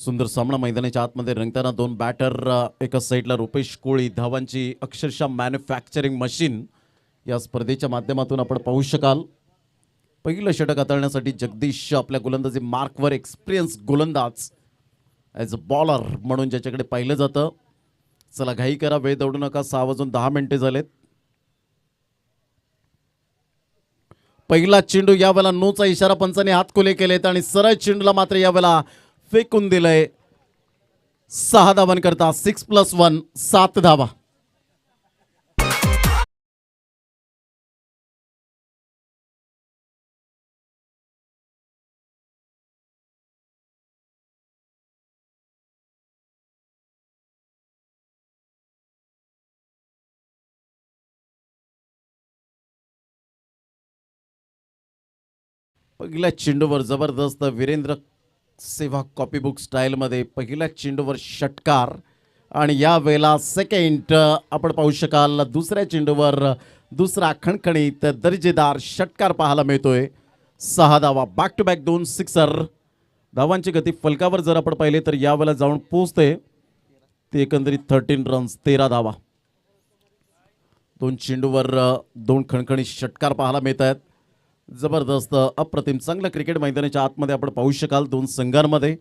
सुंदर सामना मैदानाच्या आतमध्ये रंगताना दोन बॅटर एका साईडला रुपेश कोळी धावांची अक्षरशः मॅन्युफॅक्चरिंग मशीन या स्पर्धेच्या माध्यमातून आपण पाहू शकाल. पहिलं षटक हाताळण्यासाठी जगदीश आपल्या गोलंदाजी मार्कवर एक्सपिरियन्स गोलंदाज ॲज अ बॉलर म्हणून ज्याच्याकडे पाहिलं जातं. चला घाई करा, वेळ दौडू नका. 6 वाजून 10 मिनिटे झालेत. पहिला चेंडू यावेळेला नोचा इशारा पंचाने हात खुले केलेत आणि सरळ चेंडूला मात्र यावेळेला फेकून दिलंय. 6 धावांकरता 6+1 7 धावा. पहिल्या चेंडूवर जबरदस्त वीरेंद्र सेवा कॉपीबुक स्टाईलमध्ये पहिल्या चेंडूवर षटकार आणि या वेळेला सेकंड आपण पाहू शकाल दुसऱ्या चेंडूवर दुसरा खणखणीत दर्जेदार षटकार पाहायला मिळतोय. 6 धावा, बॅक टू बॅक 2 सिक्सर. धावांची गती फलकावर जर आपण पाहिले तर यावेळेला जाऊन पोहोचते ते एकंदरीत 13 रन्स 13 धावा. 2 चेंडूवर 2 खणखणी षटकार पाहायला मिळत आहेत. जबरदस्त अप्रतिम चांगलं क्रिकेट मैदानाच्या आतमध्ये आपण पाहू शकाल. 2 संघांमध्ये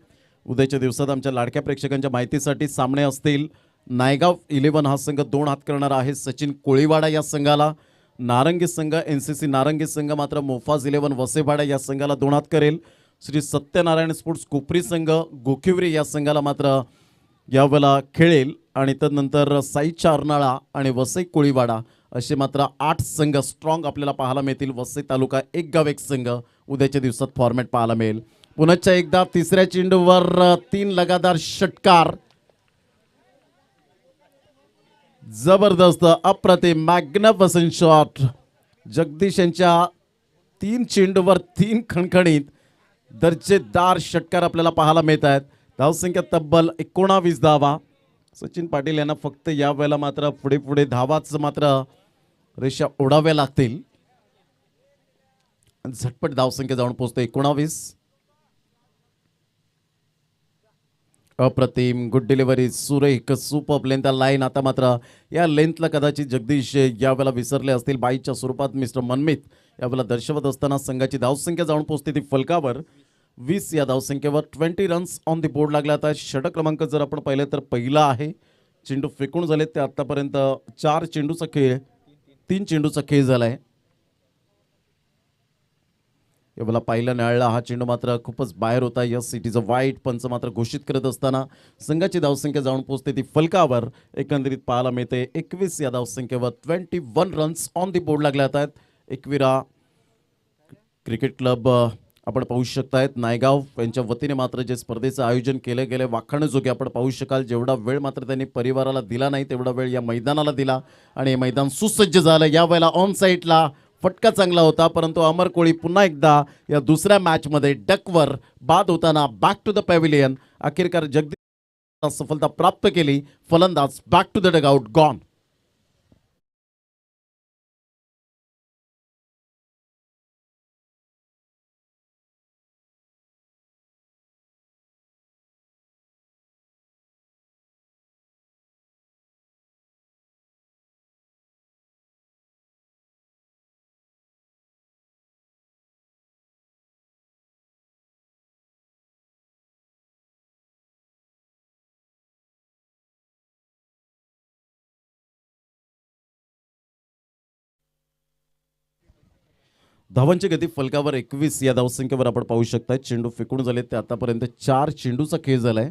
उद्याच्या दिवसात आमच्या लाडक्या प्रेक्षकांच्या माहितीसाठी सामने असतील. नायगाव 11 हा संघ 2 हात करणार आहे सचिन कोळीवाडा या संघाला. नारंगी संघ NCC नारंगी संघ मात्र मोफाज 11 वसेवाडा या संघाला 2 हात करेल. श्री सत्यनारायण स्पोर्ट्स कोपरी संघ गोखिवरी या संघाला मात्र यावेळेला खेळेल. आणि त्यानंतर साई चारनाळा आणि वसई कोळीवाडा असे मात्र 8 संघ स्ट्रॉंग आपल्याला पाहायला मिळतील. वसई तालुका एक गाव एक संघ उद्याच्या दिवसात फॉर्मॅट पाहायला मिळेल. पुन्हा एकदा तिसऱ्या चेंडूवर 3 लगातार षटकार. जबरदस्त अप्रतिम मॅग्निफिसंट शॉट. जगदीश यांच्या 3 चेंडूवर 3 खणखणीत दर्जेदार षटकार आपल्याला पाहायला मिळत आहेत. धावसंख्या तब्बल 19 धावा. सचिन पाटील यांना फक्त या वेळेला मात्र पुढे पुढे धावाच मात्र रेषा ओढाव्या लागतील. झटपट धावसंख्या जाऊन पोहोचते 19. अप्रतिम गुड डिलिव्हरी, सुरेख सुपर लेंथ लाईन. आता मात्र या लेंथला कदाचित जगदीश यावेळेला विसरले असतील. बाईच्या स्वरूपात मिस्टर मनमित यावेळेला दर्शवत असताना संघाची धावसंख्या जाऊन पोहोचते ती फलकावर 20 या धावसंख्येवर 20 रन्स ऑन दी बोर्ड लागला. आता षटक क्रमांक जर आपण पाहिले तर पहिला आहे. चेंडू फेकून झालेत ते आतापर्यंत 4 चेंडूचा खेळ 3 चेंडूचा खेळ झालाय. यावेळेला पहिला न्याळला हा चेंडू मात्र खूपच बाहेर होता. यस इट इज अ वाईट. पंच मात्र घोषित करत असताना संघाची धावसंख्या जाऊन पोहोचते ती फलकावर एकंदरीत पाहायला मिळते. 21 या धावसंख्येवर 21 रन्स ऑन दी बोर्ड लागले आहेत. एकविरा क्रिकेट क्लब आपण पाहू शकतायत नायगाव यांच्या वतीने मात्र जे स्पर्धेचं आयोजन केलं गेलं वाखाणजोगे आपण पाहू शकाल. जेवढा वेळ मात्र त्यांनी परिवाराला दिला नाही तेवढा वेळ या मैदानाला दिला आणि हे मैदान सुसज्ज झालं. यावेळेला ऑन साईडला फटका चांगला होता परंतु अमर कोळी पुन्हा एकदा या दुसऱ्या मॅचमध्ये डकवर बाद होताना बॅक टू द पॅव्हिलियन. अखेरकार जगदीश सफलता प्राप्त केली. फलंदाज back to the dugout gone. धावांची गती फलकावर 21 या धावसंख्येवर आपण पाहू शकता. चेंडू फेकून झाले ते आतापर्यंत 4 चेंडूचा खेळ झालाय.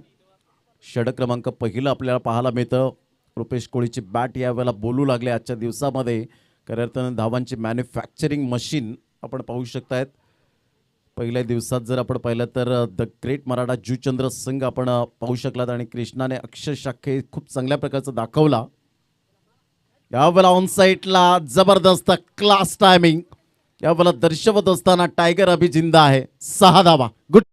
षटक क्रमांक पहिला आपल्याला पाहायला मिळतं. रुपेश कोळीची बॅट यावेळेला बोलू लागले आजच्या दिवसामध्ये. खऱ्या अर्थानं धावांची मॅन्युफॅक्चरिंग मशीन आपण पाहू शकतायत. पहिल्या दिवसात जर आपण पाहिलं तर द ग्रेट मराठा जुचंद्र संघ आपण पाहू शकलात आणि कृष्णाने अक्षरशः खेळ खूप चांगल्या प्रकारचा दाखवला. यावेळेला ऑन साईडला जबरदस्त क्लास टायमिंग यावेळेला दर्शवत असताना टायगर अभि जिंदा आहे. 6 धावा. गुड.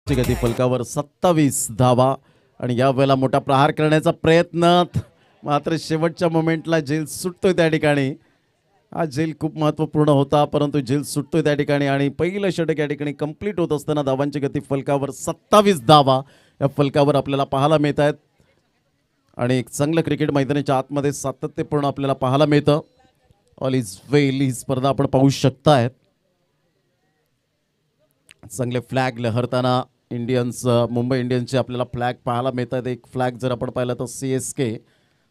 ची गती फलकावर 27 धावा आणि या वेळेला मोठा प्रहार करण्याचा प्रयत्न, मात्र शेवटच्या मोमेंटला झेल सुटतोय त्या ठिकाणी. हा झेल खूप महत्त्वपूर्ण होता, परंतु झेल सुटतोय त्या ठिकाणी आणि पहिलं षटक या ठिकाणी कंप्लीट होत असताना धावांची गती फलकावर 27 धावा या फलकावर आपल्याला पाहायला मिळत आहेत. आणि एक चांगलं क्रिकेट मैदानाच्या आतमध्ये सातत्यपूर्ण आपल्याला पाहायला मिळतं. ऑल इज वेल ही स्पर्धा आपण पाहू शकतायत. चांगले फ्लॅग लहरताना मुंबई इंडियन्सचे आपल्याला फ्लॅग पाहायला मिळतात. एक फ्लॅग जर आपण पाहिलं तर CSK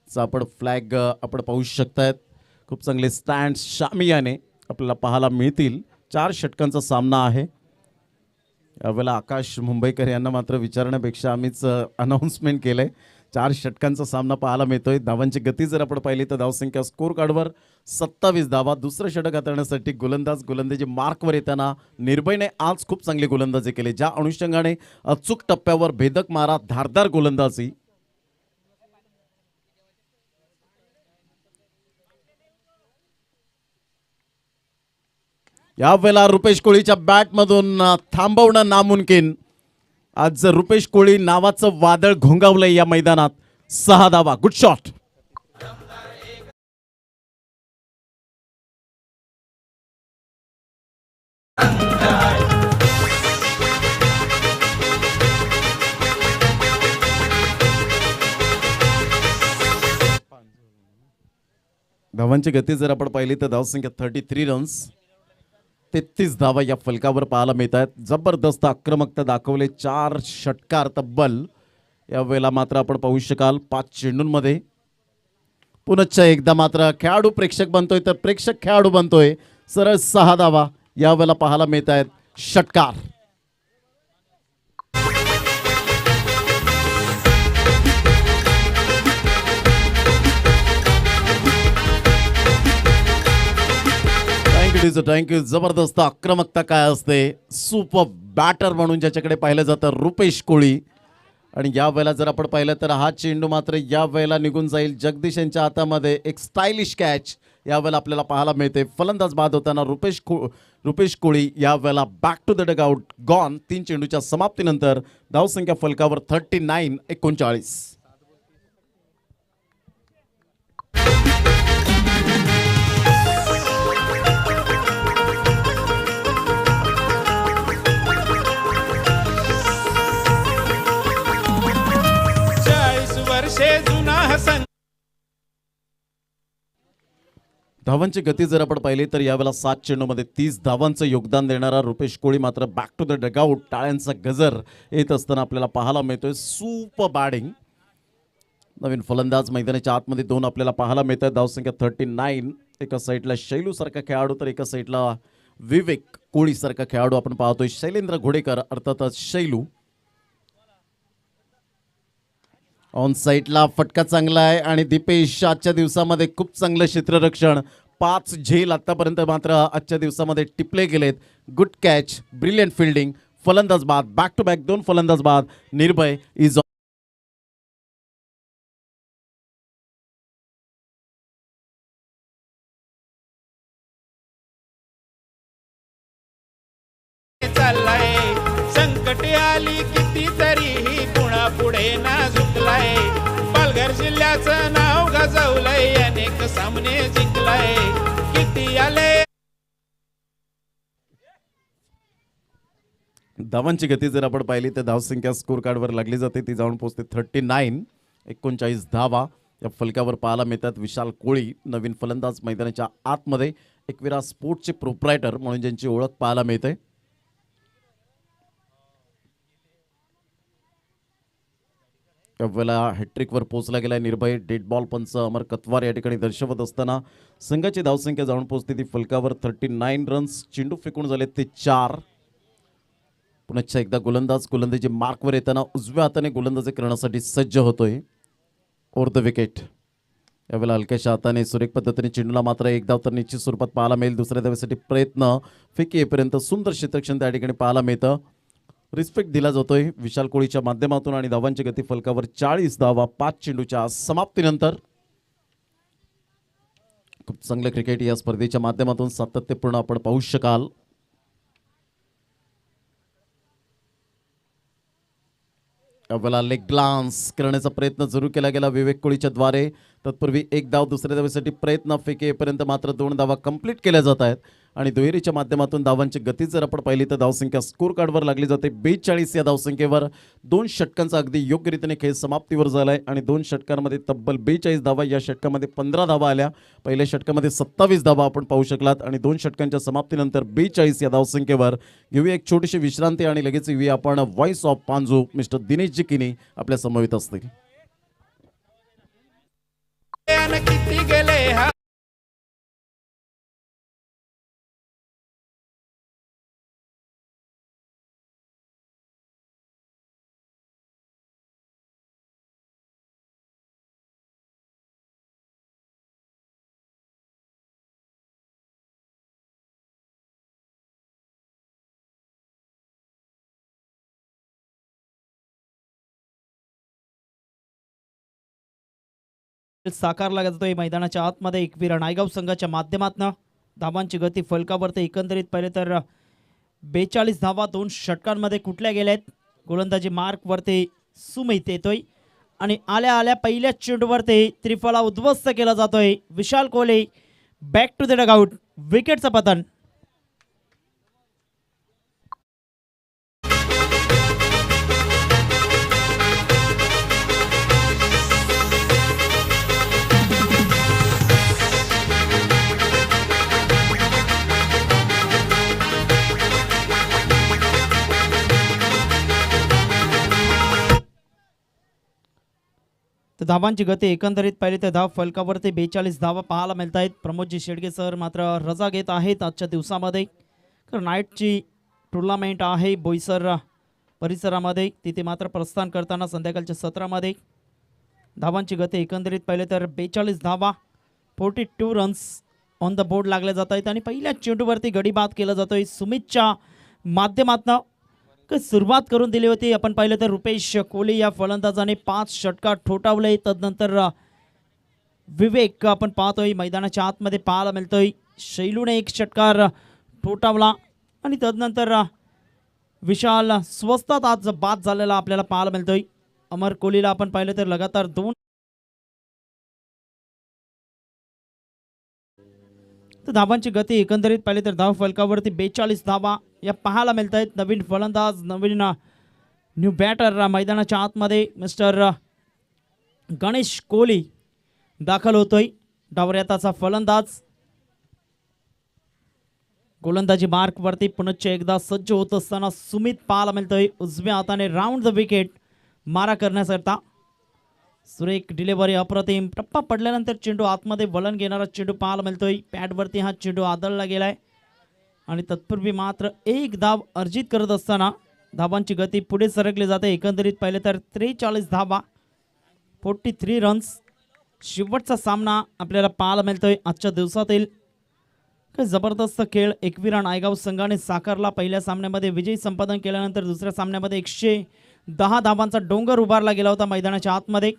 चा आपण फ्लॅग आपण पाहू शकतायत. खूप चांगले स्टँड शामियाने आपल्याला पाहायला मिळतील. 4 षटकांचा सामना आहे. यावेळेला आकाश मुंबईकर यांना मात्र विचारण्यापेक्षा आम्हीच अनाऊन्समेंट केलंय. 4 षटकांचा सामना पाहायला मिळतोय. धावांची गती जर आपण पाहिली तर धावसंख्या स्कोर कार्डवर 27 धावा. दुसरं षटक हाताळण्यासाठी गोलंदाजी मार्कवर येताना निर्भयने आज खूप चांगली गोलंदाजी केली. ज्या अनुषंगाने अचूक टप्प्यावर भेदक मारा, धारदार गोलंदाजी. यावेळेला रुपेश कोहलीच्या बॅटमधून थांबवणं नामुमकिन. आज रुपेश कोहली नावाचं वादळ घोंगावलंय या मैदानात. 6 धावा. Good shot. धावांची गती जर आपण पाहिली तर धावसंख्या 33 रन्स, 33 धावा या फलकावर पाहायला मिळत आहेत. जबरदस्त आक्रमकता दाखवले. 4 षटकार तब्बल. यावेळेला मात्र आपण पाहू शकाल 5 चेंडूंमध्ये. पुनश्च एकदा मात्र खेळाडू प्रेक्षक बनतोय तर प्रेक्षक खेळाडू बनतोय. सरळ 6 धावा यावेळेला पाहायला मिळत आहेत. षटकार. थँक्यू. जबरदस्त आक्रमकता काय असते. सुपर बॅटर म्हणून ज्याच्याकडे पाहिलं जातं रुपेश कोहली. आणि या वेळेला जर आपण पाहिलं तर हा चेंडू मात्र या वेळेला निघून जाईल. जगदीश यांच्या हातामध्ये एक स्टायलिश कॅच यावेळेला आपल्याला पाहायला मिळते. फलंदाज बाद होताना रुपेश कोहली या वेळेला back to the dugout gone. 3 चेंडूच्या समाप्तीनंतर धावसंख्या फलकावर 39-39. धावांची गती जर आपण पाहिली तर यावेळेला 7 चेंडूमध्ये 30 धावांचं योगदान देणारा रुपेश कोहली मात्र बॅक टू द डगआउट. टाळ्यांचा गजर येत असताना आपल्याला पाहायला मिळतोय. Super batting. नवीन फलंदाज मैदानाच्या आतमध्ये 2 आपल्याला पाहायला मिळत आहेत. धावसंख्या 39. एका साईडला शैलू सारखा खेळाडू तर एका साईडला विवेक कोहली सारखा खेळाडू आपण पाहतोय. शैलेंद्र घोडेकर अर्थातच शैलू. ऑन साईडला फटका चांगला आहे आणि दीपेश आजच्या दिवसामध्ये खूप चांगलं क्षेत्ररक्षण. 5 झेल आतापर्यंत मात्र आजच्या दिवसामध्ये टिपले गेलेत. Good catch, brilliant fielding. फलंदाज बाद. बॅक टू बॅक 2 फलंदाज बाद. निर्भय इज संकट आली किती तरीही कुणा पुढे ना झुकलाय. पालघर जिल्ह्याचं नाव गाजवलंय. अनेक सामने जिंकलाय. किती आले. धावांची गती जर आपण पाहिली तर धावसंख्या स्कोर कार्डवर लागली जाते. ती जाऊन पोहोचते 39 धावा या फलकावर पाहायला मिळतात. विशाल कोळी नवीन फलंदाज मैदानाच्या आतमध्ये. एकविरा स्पोर्ट्सचे प्रोप्रायटर म्हणून ज्यांची ओळख पाहायला मिळते. यावेळेला हॅट्रिकवर पोहोचला गेलाय निर्भय. डेड बॉल पंच अमर कतवार या ठिकाणी दर्शवत असताना संघाची धावसंख्या जाऊन पोहोचते ती फलकावर 39 रन्स. चेंडू फेकून झाले ते 4. पुनश्च एकदा गोलंदाजी मार्कवर येताना उजव्या हाताने गोलंदाजी करण्यासाठी सज्ज होतोय. Over the wicket. यावेळेला हलक्याच्या हाताने सुरेख पद्धतीने चेंडूला मात्र एक धाव तर निश्चित स्वरूपात पाहायला मिळेल. दुसऱ्या धावेसाठी प्रयत्न. फेकी येईपर्यंत सुंदर क्षेत्ररक्षण त्या ठिकाणी पाहायला मिळतं. रिस्पेक्ट दिला जातोय विशाल कोहलीच्या माध्यमातून. आणि धावांची गती फलकावर 40 धावा 5 चेंडूच्या समाप्तीनंतर. खूप चांगलं क्रिकेट या स्पर्धेच्या माध्यमातून सातत्यपूर्ण आपण पाहू शकाल. यावेळेला लेग ग्लान्स करण्याचा प्रयत्न जरूर केला गेला विवेक कोळीच्या द्वारे. तत्पूर्वी एक धाव दुसऱ्या धावेसाठी प्रयत्न फेकेपर्यंत मात्र 2 धावा कंप्लीट केल्या जात आहेत आणि दुहेरीच्या माध्यमातून धावांची गती जर आपण पाहिली तर धावसंख्या स्कोर कार्डवर लागली जाते 42 या धावसंख्येवर. 2 षटकांचा अगदी योग्य रीतीने खेळ समाप्तीवर झाला आहे आणि 2 षटकांमध्ये तब्बल 42 धावा. या षटकामध्ये 15 धावा आल्या. पहिल्या षटकामध्ये 27 धावा आपण पाहू शकलात आणि 2 षटकांच्या समाप्तीनंतर 42 या धावसंख्येवर. घेऊया एक छोटीशी विश्रांती आणि लगेच येऊया आपण voice of Panju mister Dinesh जिकिनी आपल्या समवेत असतील. किती गेले हा साकारला जातोय मैदानाच्या आतमध्ये एकवीर नायगाव संघाच्या माध्यमातून. धावांची गती फलकावरती एकंदरीत पाहिले तर 42 धावा 2 षटकांमध्ये कुठल्या गेल्या आहेत. गोलंदाजी मार्कवरती सुमित येतोय आणि आल्या आल्या पहिल्या चेंडूवरती त्रिफला उद्ध्वस्त केला जातोय. Vishal Kohli back to the dugout. विकेटचं पतन. तर धावांची गती एकंदरीत पाहिली तर धाव फलकावरती 42 धावा पाहायला मिळत आहेत. प्रमोदजी शेडगे सर मात्र रजा घेत आहेत आजच्या दिवसामध्ये, कारण नाईटची टुर्नामेंट आहे बोईसर परिसरामध्ये. तिथे मात्र प्रस्थान करताना संध्याकाळच्या सत्रामध्ये धावांची गती एकंदरीत पाहिले तर 42 धावा 42 रन्स ऑन द बोर्ड लागले जात आहेत आणि पहिल्या चेंडूवरती गडी बाद केला जातोय सुमितच्या माध्यमातून. सुरुवात करून दिली होती आपण पाहिलं तर रुपेश कोहली या फलंदाजाने 5 षटकार ठोठावले. तदनंतर विवेक आपण पाहतोय मैदानाच्या आतमध्ये पाहायला मिळतोय. शैलूने 1 षटकार ठोठावला आणि तदनंतर विशाल स्वस्तात आज बाद झालेला आपल्याला पाहायला मिळतोय. अमर कोहलीला आपण पाहिलं तर लगातार 2 धावांची गती एकंदरीत पाहिली तर धाव फलकावरती 42 धावा या पाहायला मिळत आहेत. नवीन फलंदाज नवीन न्यू बॅटर मैदानाच्या आतमध्ये मिस्टर गणेश कोहली दाखल होतोय. डावऱ्याताचा फलंदाज गोलंदाजी मार्कवरती पुनश्च एकदा सज्ज होत असताना सुमित पाहायला मिळतोय. उजव्या हाताने राऊंड द विकेट मारा करण्याकरता सुरेख डिलिव्हरी अप्रतिम. टप्पा पडल्यानंतर चेंडू आतमध्ये वलन घेणारा चेंडू पाहायला मिळतोय. पॅडवरती हा चेंडू आदळला गेलाय आणि तत्पूर्वी मात्र 1 धाव अर्जित करत असताना धावांची गती पुढे सरकली जाते. एकंदरीत पाहिले तर 43 धावा 43 रन्स. शेवटचा सामना आपल्याला पाहायला मिळतोय आजच्या दिवसातील. जबरदस्त खेळ एकविरा नायगाव संघाने साकारला. पहिल्या सामन्यामध्ये विजय संपादन केल्यानंतर दुसऱ्या सामन्यामध्ये 110 धावांचा डोंगर उभारला गेला होता मैदानाच्या आतमध्ये.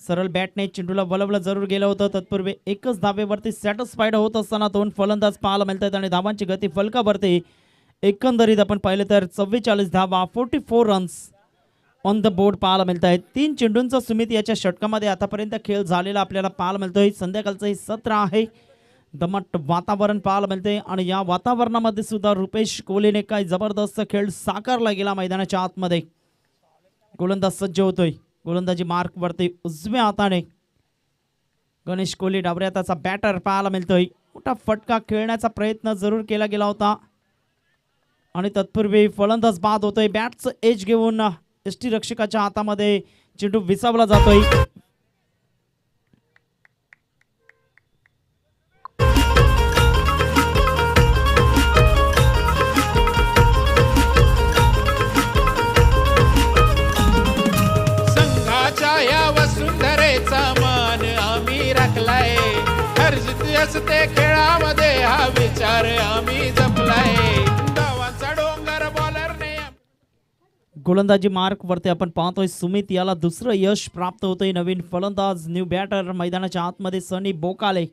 सरळ बॅटने चेंडूला वलवलं जरूर गेलं होतं. तत्पूर्वी 1च धावेवरती सॅटिस्फाईड होत असताना 2 फलंदाज पाहायला मिळतात आणि धावांची गती फलकावरती एकंदरीत आपण पाहिले तर 44 धावा 44 रन्स ऑन द बोर्ड पाहायला मिळत आहेत. 3 चेंडूंचा सुमित याच्या षटकामध्ये आतापर्यंत खेळ झालेला आपल्याला पाहायला मिळतोय. संध्याकाळचं हे सत्र आहे. दमट वातावरण पाहायला मिळते आणि या वातावरणामध्ये सुद्धा रुपेश कोहलीने काय जबरदस्त खेळ साकारला गेला मैदानाच्या आतमध्ये. गोलंदाज सज्ज होतोय. गोलंदाजी मार्कवरती उजव्या हाताने गणेश कोहली डावऱ्याताचा बॅटर पाहायला मिळतोय. मोठा फटका खेळण्याचा प्रयत्न जरूर केला गेला होता आणि तत्पूर्वी फलंदाज बाद होतोय. बॅटचं एज घेऊन यष्टीरक्षकाच्या हातामध्ये चेंडू विसावला जातोय. असते खेळामध्ये हा विचार आम्ही जपलाय. धावांचा डोंगर बॉलरने. गोलंदाजी मार्क वरती आपण पाहतोय सुमित याला दुसरं यश प्राप्त होतोय. नवीन फलंदाज न्यू बॅटर मैदानाच्या आतमध्ये सनी बोकाले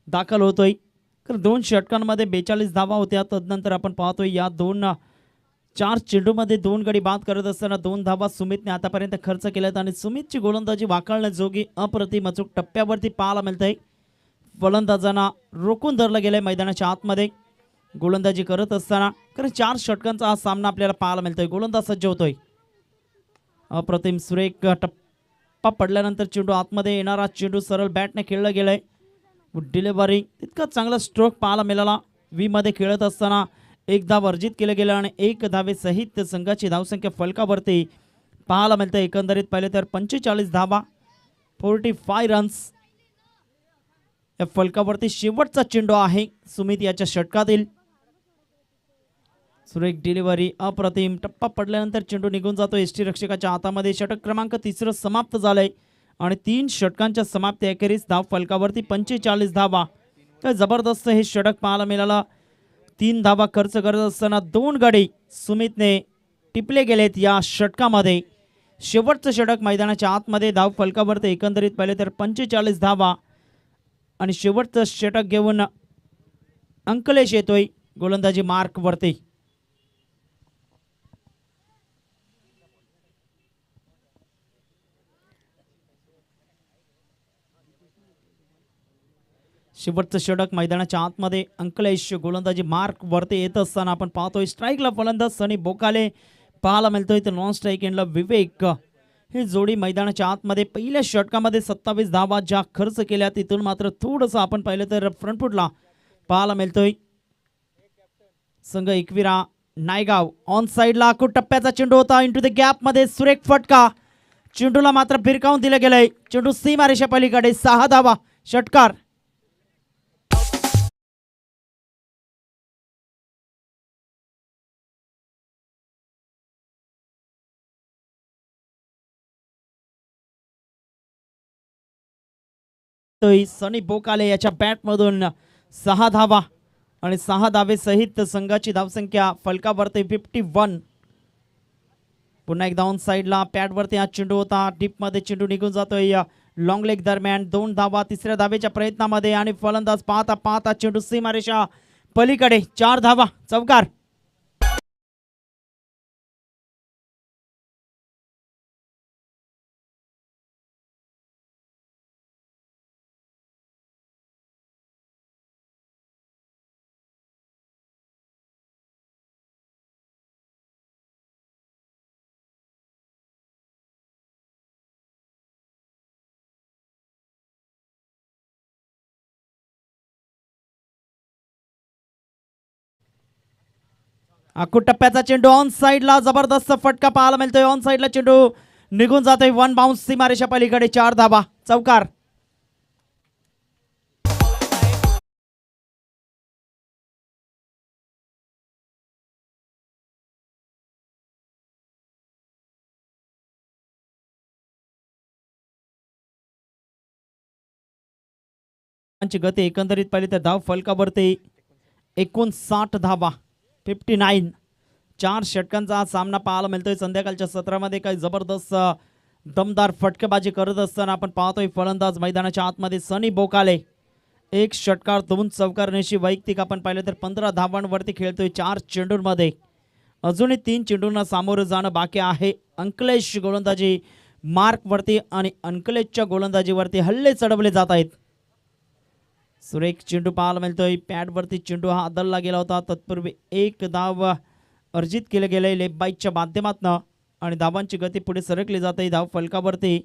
दाखल होतोय. तर 2 षटकांमध्ये 42 धावा होत्या. तदनंतर आपण पाहतोय या 2 4 चेंडूमध्ये 2 गडी बाद करत असताना 2 धावा सुमितने आतापर्यंत खर्च केल्यात आणि सुमितची गोलंदाजी वाखाणण्याजोगी अप्रतिम अचूक टप्प्यावरती पाहायला मिळतंय. फलंदाजांना रोखून धरलं गेलंय मैदानाच्या आतमध्ये गोलंदाजी करत असताना, कारण 4 षटकांचा हा सामना आपल्याला पाहायला मिळतोय. गोलंदाज सज्ज होतोय. अप्रतिम सुरेख टप्पा पडल्यानंतर चेंडू आतमध्ये येणारा चेंडू सरळ बॅटने खेळला गेलाय. डिलिव्हरी तितका चांगला स्ट्रोक पाहायला मिळाला. वी मध्ये खेळत असताना 1 धाव अर्जित केलं गेलं आणि 1 धावेसहित संघाची धावसंख्या फलकावरती पाहायला मिळते. एकंदरीत पाहिले तर 45 धावा, 45 रन्स या फलकावरती. शेवटचा चेंडू आहे सुमित याच्या षटकातील. सुरेख डिलिव्हरी, अप्रतिम टप्पा पडल्यानंतर चेंडू निघून जातो एसटी रक्षकाच्या हातामध्ये. षटक क्रमांक 3 समाप्त झालंय आणि 3 षटकांच्या समाप्ती अखेरीस धाव फलकावरती 45 धावा. काय जबरदस्त हे षटक पाहायला मिळालं. 3 धावा खर्च करत असताना 2 गडी सुमितने टिपले गेलेत या षटकामध्ये. शेवटचं षटक मैदानाच्या आतमध्ये धाव फलकावरती एकंदरीत पाहिले तर 45 धावा आणि शेवटचं षटक घेऊन अंकलेश येतोय गोलंदाजी मार्कवरती. शेवटचं षटक मैदानाच्या आतमध्ये अंकलेश गोलंदाजी मार्क वरती येत असताना आपण पाहतोय. स्ट्राईकला फलंदाज सनी बोकाले पाहायला मिळतोय, तर नॉन स्ट्राईक एंडला विवेक. ही जोडी मैदानाच्या आतमध्ये पहिल्या षटकामध्ये 27 धावा ज्या खर्च केल्या, तिथून मात्र थोडंसं आपण पाहिलं तर फ्रंटफुटला पाहायला मिळतोय. संघ एकविरा नायगाव ऑन साईडला आखूड टप्प्याचा चेंडू होता. इंटू द गॅप मध्ये सुरेख फटका. चेंडूला मात्र भिरकावून दिलं गेलंय. चेंडू सीमारेषा पलीकडे. 6 धावा षटकार. सनी बोकाले याच्या बॅटमधून 6 धावा आणि 6 धावेसहित संघाची धावसंख्या फलकावरती 51. पुन्हा एकदा ऑन साईडला पॅडवरती हा चेंडू होता. डीपमध्ये चेंडू निघून जातोय लॉंग लेग दरम्यान. 2 धावा तिसऱ्या धावेच्या प्रयत्नामध्ये आणि फलंदाज पाहता पाहता चेंडू सीमारेषा पलीकडे. 4 धावा चौकार. आखूड टप्प्याचा चेंडू ऑन साईडला. जबरदस्त फटका पाहायला मिळतोय. ऑन साईडला चेंडू निघून जातोय. 1 बाउन्स सीमारेषा पलीकडे. 4 धावा चौकार. गती एकंदरीत पाहिली तर धाव फलकावरती 59 धावा, 59. 4 षटकांचा हा सामना पाहायला मिळतोय. संध्याकाळच्या सत्रामध्ये काही जबरदस्त दमदार फटकेबाजी करत असताना आपण पाहतोय फलंदाज मैदानाच्या आतमध्ये सनी बोकाले. 1 षटकार 2 चौकारनेशी वैयक्तिक आपण पाहिलं तर 15 धावांवरती खेळतोय 4 चेंडूंमध्ये. अजूनही 3 चेंडूंना सामोरं जाणं बाकी आहे. अंकलेश गोलंदाजी मार्कवरती आणि अंकलेशच्या गोलंदाजीवरती हल्ले चढवले जात आहेत. सुरेख चेंडू पाहायला मिळतोय. पॅडवरती चेंडू हा आदलला गेला होता. तत्पूर्वी 1 धाव अर्जित केले गेले लेग बाईकच्या माध्यमातून आणि धावांची गती पुढे सरकली जाते. धाव फलकावरती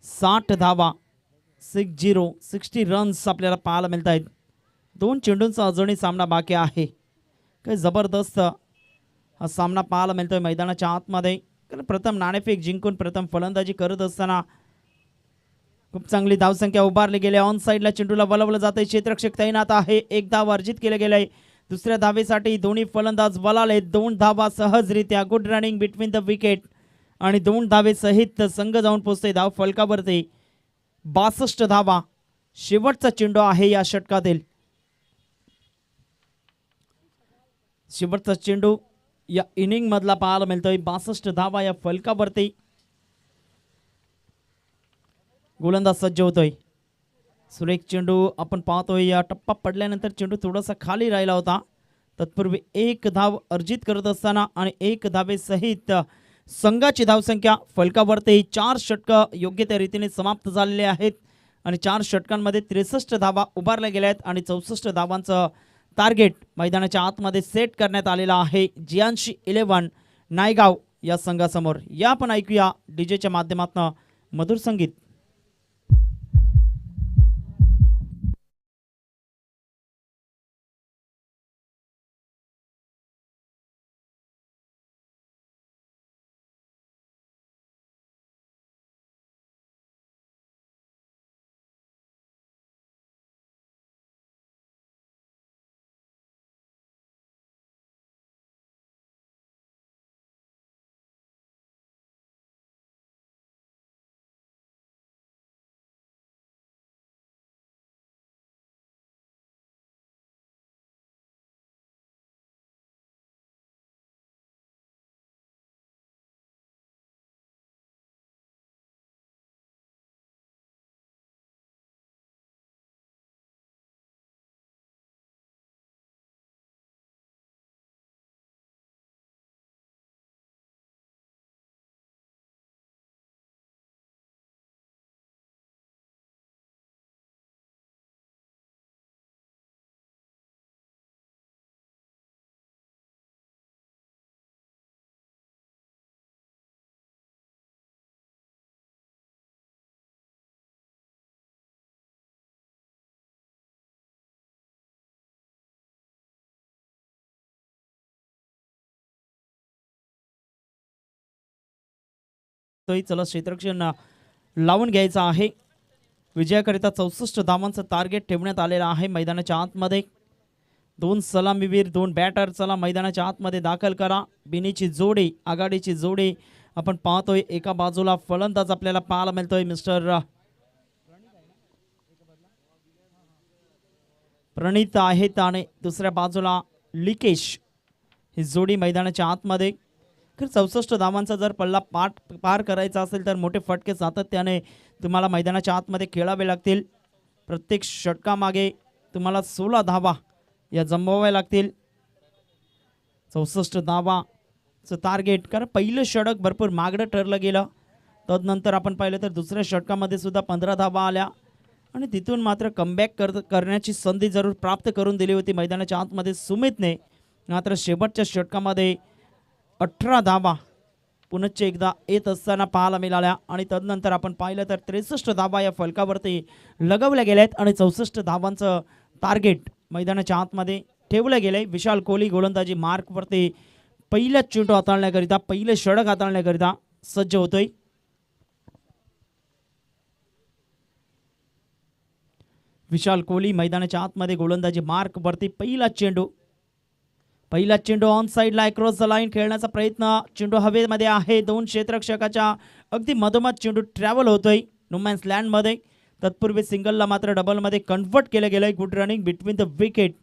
60 धावा, 60 रन्स आपल्याला पाहायला मिळत आहेत. 2 चेंडूंचा अजूनही सामना बाकी आहे. काही जबरदस्त हा सामना पाहायला मिळतोय मैदानाच्या आतमध्ये. कारण प्रथम नाणेफेक जिंकून प्रथम फलंदाजी करत असताना खूप चांगली धावसंख्या उभारली गेली. ऑन साईडला चेंडूला वळवलं जाते. क्षेत्ररक्षक तैनात आहे. 1 धाव अर्जित केले गेले. दुसऱ्या धावेसाठी दोन्ही फलंदाज वळाले. 2 धावा सहजरित्या. Good running between the wicket आणि 2 धावे सहित संघ जाऊन पोहोचते धाव फलकावरती 62 धावा. शेवटचा चेंडू आहे या षटकातील. शेवटचा चेंडू या इनिंग मधला पाहायला मिळतोय. 62 धावा या फलकावरती. गोलंदाज सज्ज होतोय. सुरेख चेंडू आपण पाहतोय. या टप्पा पडल्यानंतर चेंडू थोडासा खाली राहिला होता. तत्पूर्वी एक धाव अर्जित करत असताना आणि एक धावेसहित संघाची धावसंख्या फलकावरती 4 षटकं योग्य त्या रीतीने समाप्त झालेले आहेत आणि 4 षटकांमध्ये 63 धावा उभारल्या गेल्या आहेत आणि 64 धावांचं टार्गेट मैदानाच्या आतमध्ये सेट करण्यात आलेला आहे जियांशी 11 नायगाव या संघासमोर. या आपण ऐकूया डीजेच्या माध्यमातून मधुर संगीत. तोही चला क्षेत्ररक्षण लावून घ्यायचा आहे. विजयाकरिता 64 धावांचं टार्गेट ठेवण्यात आलेलं आहे मैदानाच्या आतमध्ये. 2 सलामीवीर 2 बॅटर चला मैदानाच्या आतमध्ये दाखल करा. बिनीची जोडी आघाडीची जोडी आपण पाहतोय. एका बाजूला फलंदाज आपल्याला पाहायला मिळतोय मिस्टर प्रणित आहेत आणि दुसऱ्या बाजूला लिकेश ही जोडी मैदानाच्या आतमध्ये. 64 धावांचा जर पल्ला पार करायचा असेल तर मोठे फटके सातत्याने तुम्हाला मैदानाच्या आतमध्ये खेळावे लागतील. प्रत्येक षटकामागे तुम्हाला 16 धावा या जमवाव्या लागतील. 64 धावाचं टार्गेट, कारण पहिलं षटक भरपूर मागडं ठरलं गेलं. तदनंतर आपण पाहिलं तर दुसऱ्या षटकामध्ये सुद्धा 15 धावा आल्या आणि तिथून मात्र कमबॅक करण्याची संधी जरूर प्राप्त करून दिली होती मैदानाच्या आतमध्ये सुमितने. मात्र शेवटच्या षटकामध्ये 18 धावा पुनश्च एकदा येत असताना पाहायला मिळाल्या आणि तदनंतर आपण पाहिलं तर 63 धावा या फलकावरती लगवल्या गेल्या आहेत आणि 64 धावांचं टार्गेट मैदानाच्या आतमध्ये ठेवलं गेलंय. विशाल कोहली गोलंदाजी मार्कवरती पहिला चेंडू हाताळण्याकरिता, पहिले षटक हाताळण्याकरिता सज्ज होतोय. विशाल कोहली मैदानाच्या आतमध्ये गोलंदाजी मार्कवरती पहिला चेंडू ऑन साइडला क्रॉस द लाईन खेळण्याचा प्रयत्न. चेंडू हवेमध्ये आहे. 2 क्षेत्ररक्षकाच्या अगदी मधोमध चेंडू ट्रॅव्हल होतोय नुमॅन्स लँडमध्ये. तत्पूर्वी सिंगलला मात्र डबलमध्ये कन्व्हर्ट केलं गेलंय. Good running between the wicket.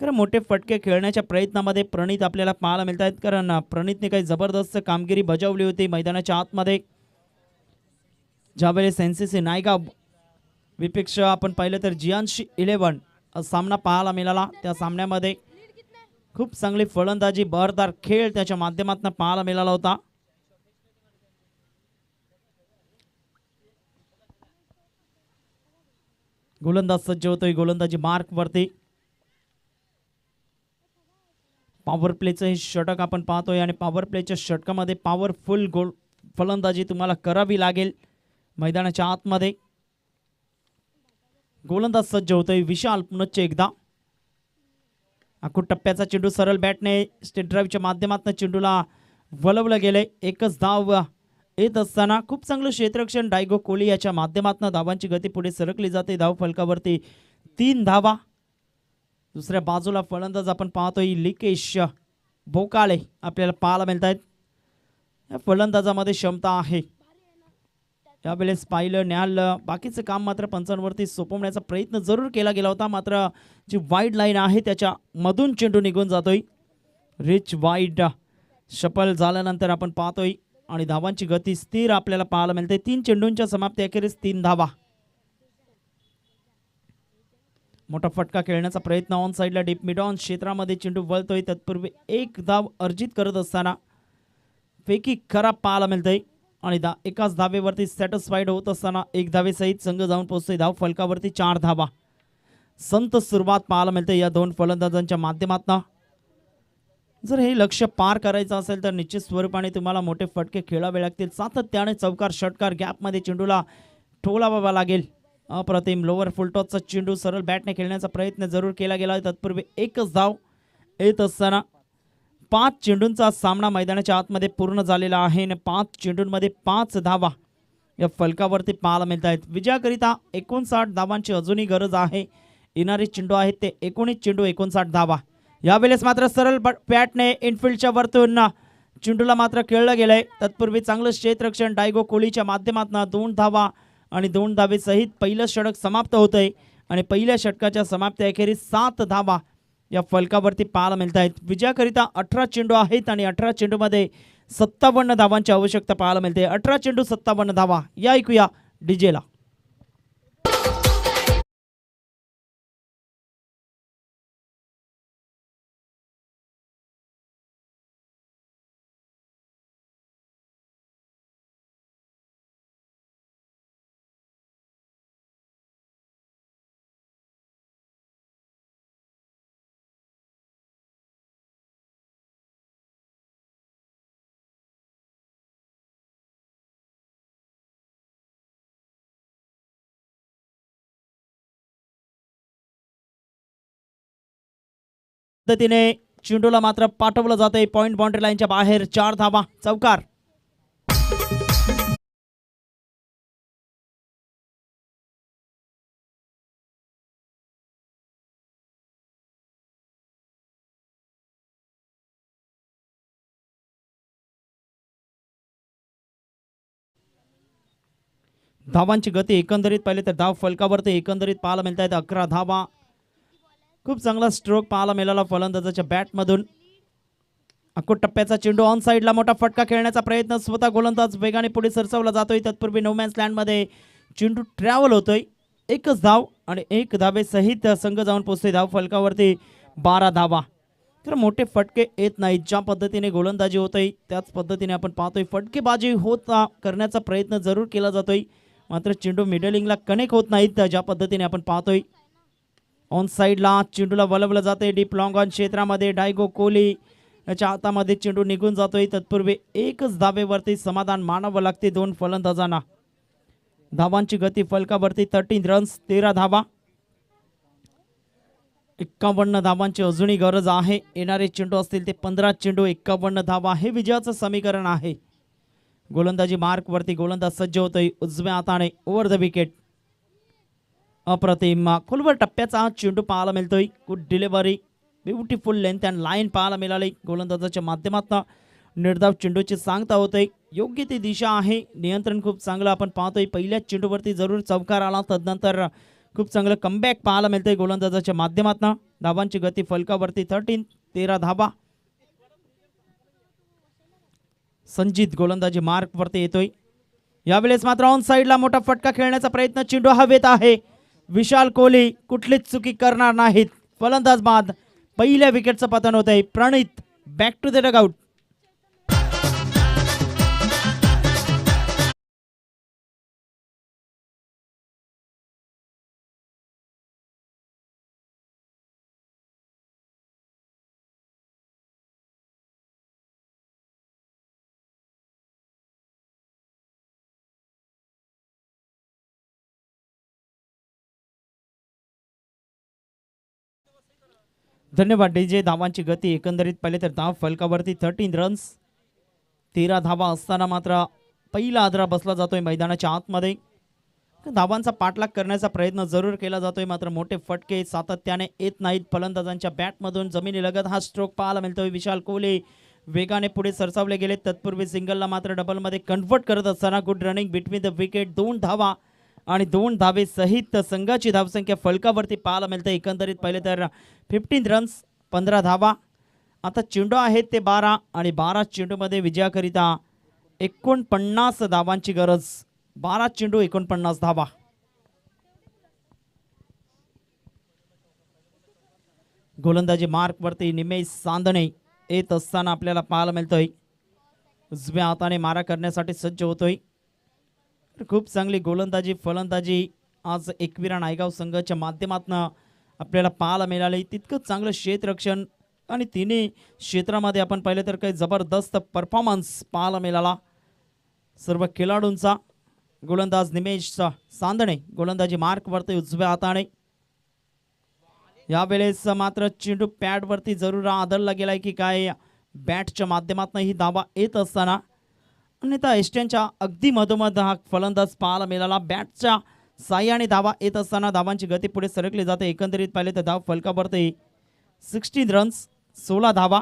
कारण मोठे फटके खेळण्याच्या प्रयत्नामध्ये प्रणित आपल्याला पाहायला मिळत आहेत, कारण प्रणितने काही जबरदस्त कामगिरी बजावली होती मैदानाच्या आतमध्ये. ज्यावेळेस एनसीसी नायगाव विपेक्षा आपण पाहिलं तर जियांशी 11 सामना पाहायला मिळाला. त्या सामन्यामध्ये खूप चांगली फलंदाजी, बहरदार खेळ त्याच्या माध्यमातून पाहायला मिळाला होता. गोलंदाज सज्ज होतोय गोलंदाजी मार्कवरती. पॉवर प्लेचं हे षटक आपण पाहतोय आणि पॉवर प्लेच्या षटकामध्ये पॉवरफुल फलंदाजी तुम्हाला करावी लागेल मैदानाच्या आतमध्ये. गोलंदाज सज्ज होतोय विशाल पुनश्च एकदा. आखूड टप्प्याचा चेंडू सरळ बॅटने स्टेट ड्राईव्हच्या माध्यमातून चेंडूला वळवलं गेले. एकच धाव येत असताना खूप चांगलं क्षेत्ररक्षण डायगो कोहली याच्या माध्यमातून धावांची गती पुढे सरकली जाते. धाव फलकावरती 3 धावा. दुसऱ्या बाजूला फलंदाज आपण पाहतोय लिकेश भोकाळे आपल्याला पाहायला मिळत आहेत. या फलंदाजामध्ये क्षमता आहे. यावेळेस पाहिलं न्याल बाकीचं काम मात्र पंचांवरती सोपवण्याचा प्रयत्न जरूर केला गेला होता, मात्र जी वाईड लाईन आहे त्याच्या मधून चेंडू निघून जातोय. रिच वाईड शफल झाल्यानंतर आपण पाहतोय आणि धावांची गती स्थिर आपल्याला पाहायला मिळते. 3 चेंडूंच्या समाप्ती अखेरीस 3 धावा. मोठा फटका खेळण्याचा प्रयत्न ऑन साईडला डीप मिड ऑन क्षेत्रामध्ये चेंडू वळतोय. तत्पूर्वी एक धाव अर्जित करत असताना पैकी खराब पाहायला मिळतंय आणि एकाच धावेवरती सॅटिस्फाईड होत असताना एक धावेसहित संघ जाऊन पोहोचतोय धाव फलकावरती 4 धावा. संत सुरुवात पाहायला मिळते या दोन फलंदाजांच्या माध्यमातून. जर हे लक्ष्य पार करायचं असेल तर निश्चित स्वरूपाने तुम्हाला मोठे फटके खेळावे लागतील. सातत्याने चौकार षटकार गॅपमध्ये चेंडूला ठोलावा लागेल. अप्रतिम लोअर फुलटॉसचा चेंडू सरळ बॅटने खेळण्याचा प्रयत्न जरूर केला गेला. तत्पूर्वी एकच धाव येत असताना 5 चेंडूंचा सामना मैदानाच्या आतमध्ये पूर्ण झालेला आहे आणि 5 चेंडूंमध्ये 5 धावा या फलकावरती पाहायला मिळत आहेत. विजयाकरिता 59 धावांची अजूनही गरज आहे. येणारे चेंडू आहेत ते 19 चेंडू 59 धावा. यावेळेस मात्र सरळ बॅटने इनफिल्डच्या वरतून चेंडूला मात्र खेळलं गेलंय. तत्पूर्वी चांगलं क्षेत्ररक्षण डायगो कोहलीच्या माध्यमातून 2 धावा आणि 2 धावेसहित पहिलं षटक समाप्त होतंय आणि पहिल्या षटकाच्या समाप्ती अखेरीस 7 धावा या फलकावरती पाहायला मिळत आहेत. विजयाकरिता 18 चेंडू आहेत आणि 18 चेंडूमध्ये 57 धावांची आवश्यकता पाहायला मिळते. 18 चेंडू 57 धावा. या ऐकूया डीजेला. पद्धतीने चेंडूला मात्र पाठवलं जाते पॉइंट बाउंड्री लाईनच्या बाहेर. 4 धावा चौकार. धावांची गती एकंदरीत पाहिले तर धाव फलकावरती एकंदरीत पाहायला मिळत आहेत 11 धावा. खूप चांगला स्ट्रोक पाहायला मिळाला फलंदाजाच्या बॅटमधून. अकोट टप्प्याचा चेंडू ऑन साईडला मोठा फटका खेळण्याचा प्रयत्न. स्वतः गोलंदाज वेगाने पुढे सरसावला जातोय. तत्पूर्वी नोमॅन्स लँडमध्ये चेंडू ट्रॅव्हल होतोय. एकच धाव आणि 1 धावेसहित संघ जाऊन पोहोचतोय धाव फलकावरती 12 धावा. तर मोठे फटके येत नाहीत. ज्या पद्धतीने गोलंदाजी होतोय त्याच पद्धतीने आपण पाहतोय फटकेबाजी होता करण्याचा प्रयत्न जरूर केला जातोय. मात्र चेंडू मिडलिंगला कनेक्ट होत नाहीत ज्या पद्धतीने आपण पाहतोय. ऑन साईडला चेंडूला वळवलं जाते डीप लॉंग ऑन क्षेत्रामध्ये. डायगो कोहली याच्या हातामध्ये चेंडू निघून जातोय. तत्पूर्वी एकच धावेवरती समाधान मानावं लागते 2 फलंदाजांना. धावांची गती फलकावरती 13 रन्स 13 धावा. 51 धावांची अजूनही गरज आहे. येणारे चेंडू असतील ते 15 चेंडू 51 धावा. हे विजयाचं समीकरण आहे. गोलंदाजी मार्कवरती गोलंदाज सज्ज होतोय उजव्या हाताने ओव्हर द विकेट. अप्रतिम खोलवर टप्प्याचा चेंडू पाहायला मिळतोय. Good delivery beautiful length and line पाहायला मिळाली गोलंदाजाच्या माध्यमातून. निर्धाव चेंडूची सांगता होते योग्य ती दिशा आहे. नियंत्रण खूप चांगलं आपण पाहतोय. पहिल्याच चेंडूवरती जरूर चौकार आला. तदनंतर खूप चांगलं कमबॅक पाहायला मिळतंय गोलंदाजाच्या माध्यमातून. धावांची गती फलकावरती 13 धावा. संजित गोलंदाजी मार्कवरती येतोय. यावेळेस मात्र ऑन साईडला मोठा फटका खेळण्याचा प्रयत्न. चेंडू हवेत आहे. विशाल कोहली कुठलीच चुकी करणार नाहीत. फलंदाज बाद. पहिल्या विकेटचं पतन होत आहे. प्रणित बॅक टू द डगआउट. धन्यवाद डीजे. धावांची गती एकंदरीत पाहिले तर धाव फलकावरती 13 रन्स 13 धावा असताना मात्र पहिला आदरा बसला जातोय मैदानाच्या आतमध्ये. धावांचा पाठलाग करण्याचा प्रयत्न जरूर केला जातोय. मात्र मोठे फटके सातत्याने येत नाहीत फलंदाजांच्या बॅटमधून. जमिनीलगत हा स्ट्रोक पाहायला मिळतोय. विशाल कोहली वेगाने पुढे सरसावले गेले. तत्पूर्वी सिंगलला मात्र डबलमध्ये कन्व्हर्ट करत असताना good running between the wicket. 2 धावा आणि 2 धावे सहित संघाची धावसंख्या फलकावरती पाहायला मिळते. एकंदरीत पाहिले तर 15 रन्स 15 धावा. आता चेंडू आहेत ते 12 आणि 12 चेंडूमध्ये विजयाकरिता 49 धावांची गरज. 12 चेंडू 49 धावा. गोलंदाजी मार्कवरती निमेश सांदणे येत असताना आपल्याला पाहायला मिळतोय. उजव्या हाताने मारा करण्यासाठी सज्ज होतोय. खूप चांगली गोलंदाजी फलंदाजी आज एकविरा नायगाव संघाच्या माध्यमातून आपल्याला पाहायला मिळाले. तितकंच चांगलं क्षेत्ररक्षण आणि तिन्ही क्षेत्रामध्ये आपण पाहिलं तर काही जबरदस्त परफॉर्मन्स पाहायला मिळाला सर्व खेळाडूंचा. गोलंदाज निमेश सांदणे गोलंदाजी मार्कवरती उजव्या हाताने. यावेळेस मात्र चेंडू पॅडवरती जरूर आदळला गेलाय की काय बॅटच्या माध्यमातून ही धावा येत असताना अन्यथा एस्टनच्या अगदी मधोमध हा फलंदाज पाहायला मिळाला. बॅटच्या साह्याने धावा येत असताना धावांची गती पुढे सरकली जाते. एकंदरीत पाहिले तर धाव फलकावरती 16 रन्स 16 धावा.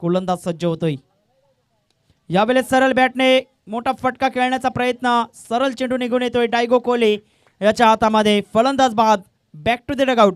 गोलंदाज सज्ज होतोय. यावेळेस सरळ बॅटने मोठा फटका खेळण्याचा प्रयत्न. सरळ चेंडू निघून येतोय डायगो कोहली याच्या हातामध्ये. फलंदाज बाद. Back to the dugout.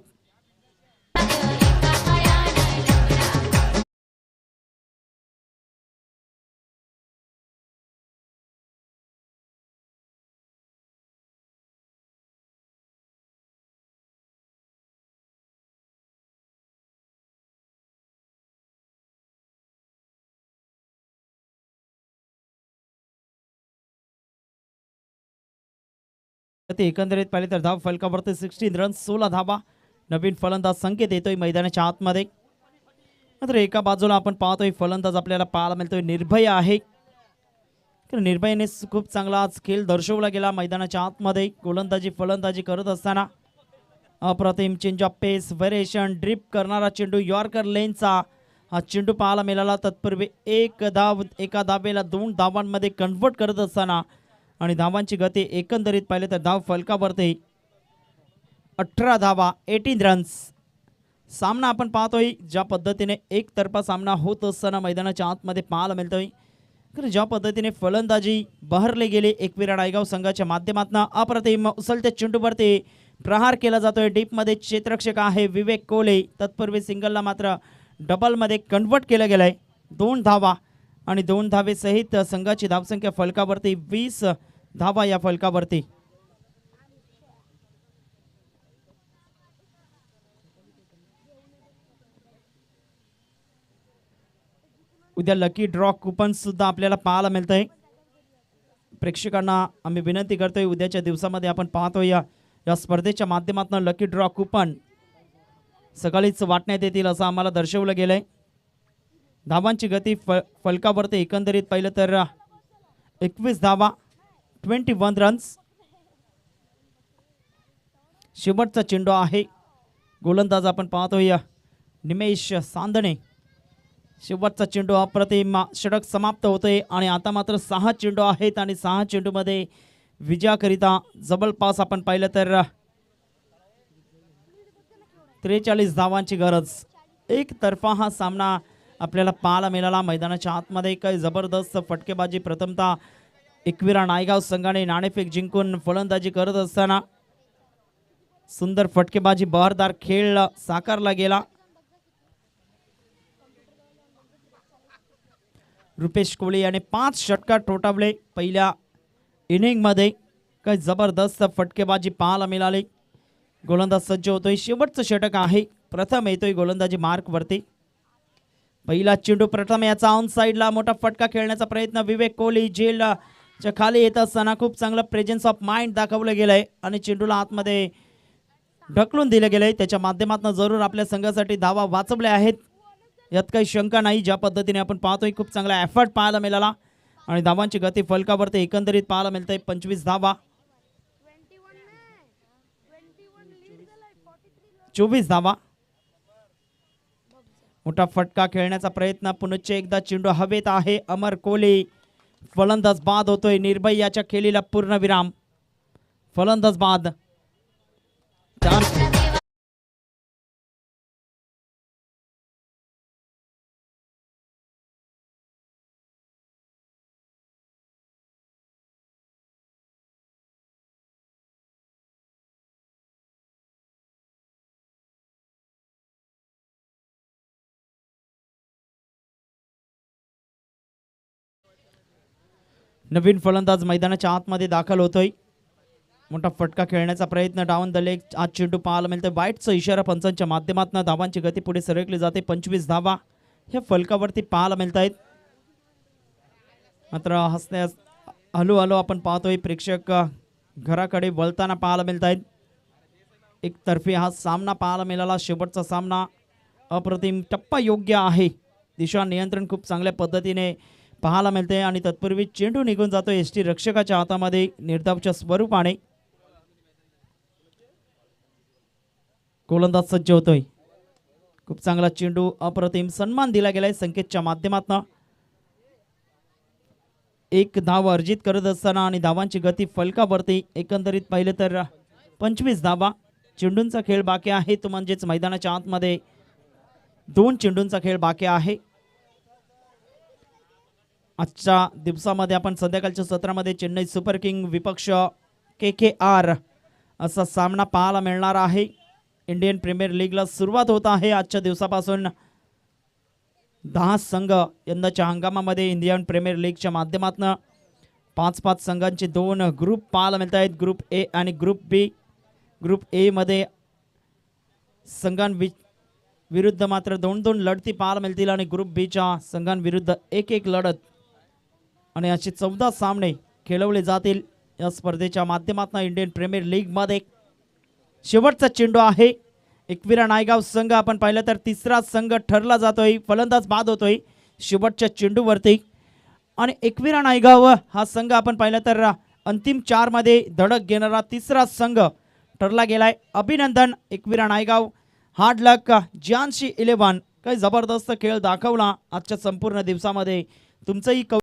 ते एकंदरीत पाहिले तर धाव फलकावरती 16 रन्स 16 धावा. नवीन फलंदाज संकेत येतोय मैदानाच्या आतमध्ये. मात्र एका बाजूला आपण पाहतोय फलंदाज आपल्याला पाहायला मिळतोय निर्भय आहे. निर्भयने खूप चांगला आज खेळ दर्शवला गेला मैदानाच्या आतमध्ये. गोलंदाजी फलंदाजी करत असताना अप्रतिम change of pace variation drip करणारा चेंडू यॉर्कर लेनचा हा चेंडू पाहायला मिळाला. तत्पूर्वी एका धावेला 2 धावांमध्ये कन्व्हर्ट करत असताना आणि धावांची गती एकंदरीत पाहिले तर धाव फलकावरती 18 धावा 18 रन्स. सामना आपण पाहतोय ज्या पद्धतीने एकतर्फा सामना होत असताना मैदानाच्या आतमध्ये पाहायला मिळतोय. ज्या पद्धतीने फलंदाजी बहरले गेले एकविरा नायगाव संघाच्या माध्यमातून अप्रतिम उचलत्या चेंडूवरती प्रहार केला जातोय. डीपमध्ये क्षेत्ररक्षक आहे विवेक कोहली. तत्पूर्वी सिंगलला मात्र डबलमध्ये कन्व्हर्ट केलं गेलंय. 2 धावा आणि 2 धावेसहित संघाची धावसंख्या फलकावरती 20 धावा या फलकावरती. उद्या लकी ड्रॉ कुपन सुद्धा आपल्याला पाहायला मिळतंय. प्रेक्षकांना आम्ही विनंती करतोय उद्याच्या दिवसामध्ये आपण पाहतोय या स्पर्धेच्या माध्यमातून लकी ड्रॉ कुपन सकाळीच वाटण्यात येतील असं आम्हाला दर्शवलं गेलंय. धावांची गती फलकावरती एकंदरीत पाहिलं तर 21 धावा 21 रन्स. शेवटचा चेंडू आहे. गोलंदाज आपण पाहतोय निमेश सांदणे. शेवटचा चेंडू अप्रतिम षटक समाप्त होतोय आणि आता मात्र 6 चेंडू आहेत आणि 6 चेंडूमध्ये विजयाकरिता जवळपास आपण पाहिलं तर 43 धावांची गरज. एकतर्फा हा सामना आपल्याला पाहायला मिळाला. मैदानाच्या आतमध्ये काही जबरदस्त फटकेबाजी. प्रथमतः एकविरा नायगाव संघाने नाणेफेक जिंकून फलंदाजी करत असताना सुंदर फटकेबाजी बहरदार खेळ साकारला गेला. रुपेश कोहली याने 5 षटकार ठोठावले पहिल्या इनिंगमध्ये. काही जबरदस्त फटकेबाजी पाहायला मिळाली. गोलंदाज सज्ज होतोय. शेवटचं षटक आहे. प्रथम येतोय गोलंदाजी मार्कवरती. पहिला चेंडू प्रथम याचा ऑन साईडला मोठा फटका खेळण्याचा प्रयत्न. विवेक कोहली जेलच्या खाली येत असताना खूप चांगलं प्रेझेन्स ऑफ माइंड दाखवलं गेलंय आणि चेंडूला आतमध्ये ढकलून दिलं गेलंय. त्याच्या माध्यमातून जरूर आपल्या संघासाठी धावा वाचवल्या आहेत यात काही शंका नाही. ज्या पद्धतीने आपण पाहतोय खूप चांगला एफर्ट पाहायला मिळाला आणि धावांची गती फलकावरती एकंदरीत पाहायला मिळतंय 25 धावा 24 धावा. मोठा फटका खेळण्याचा प्रयत्न. पुनश्च एकदा चेंडू हवेत आहे. अमर कोहली फलंदाज बाद होतोय. निर्भय याच्या खेळीला पूर्ण विराम. फलंदाज बाद. नवीन फलंदाज मैदानाच्या आतमध्ये दाखल होतोय. मोठा फटका खेळण्याचा प्रयत्न डाऊन द लेग. आज चेंडू पाहायला मिळते. वाईटचा इशारा पंचांच्या माध्यमातून धावांची गती पुढे सरकली जाते. 25 धावा ह्या फलकावरती पाहायला मिळत आहेत. मात्र हसण्यास हळूहळू आपण पाहतोय प्रेक्षक घराकडे वळताना पाहायला मिळत आहेत. एकतर्फी हा सामना पाहायला मिळाला. शेवटचा सामना अप्रतिम. टप्पा योग्य आहे. दिशा नियंत्रण खूप चांगल्या पद्धतीने पाहायला मिळते आणि तत्पूर्वी चेंडू निघून जातो एसटी रक्षकाच्या हातामध्ये निर्धावच्या स्वरूपाने. गोलंदाज सज्ज होतोय. खूप चांगला चेंडू. अप्रतिम सन्मान दिला गेलाय संकेतच्या माध्यमातून. एक धाव अर्जित करत असताना आणि धावांची गती फलकावरती एकंदरीत पाहिलं तर 25 धावा. चेंडूंचा खेळ बाकी आहे तो म्हणजेच मैदानाच्या आतमध्ये 2 चेंडूंचा खेळ बाकी आहे. आजच्या दिवसामध्ये आपण संध्याकाळच्या सत्रामध्ये चेन्नई सुपर किंग विपक्ष KKR असा सामना पाहायला मिळणार आहे. इंडियन प्रीमियर लीगला सुरुवात होत आहे आजच्या दिवसापासून. 10 संघ यंदाच्या हंगामामध्ये इंडियन प्रीमियर लीगच्या माध्यमातून 5-5 संघांचे 2 ग्रुप पाहायला मिळत आहेत. ग्रुप A आणि ग्रुप B. ग्रुप A मध्ये संघांविरुद्ध मात्र 2-2 लढती पाहायला मिळतील आणि ग्रुप Bच्या संघांविरुद्ध 1-1 लढत आणि असे 14 सामने खेळवले जातील या स्पर्धेच्या माध्यमातून. इंडियन प्रीमियर लीगमध्ये शेवटचा चेंडू आहे. एकविरा नायगाव संघ आपण पाहिलं तर तिसरा संघ ठरला जातोय. फलंदाज बाद होतोय शेवटच्या चेंडूवरती आणि एकविरा नायगाव हा संघ आपण पाहिलं तर अंतिम 4 मध्ये धडक घेणारा तिसरा संघ ठरला गेलाय. अभिनंदन एकविरा नायगाव. हार्ड लक जानशी 11. काही जबरदस्त खेळ दाखवला आजच्या संपूर्ण दिवसामध्ये. तुमचंही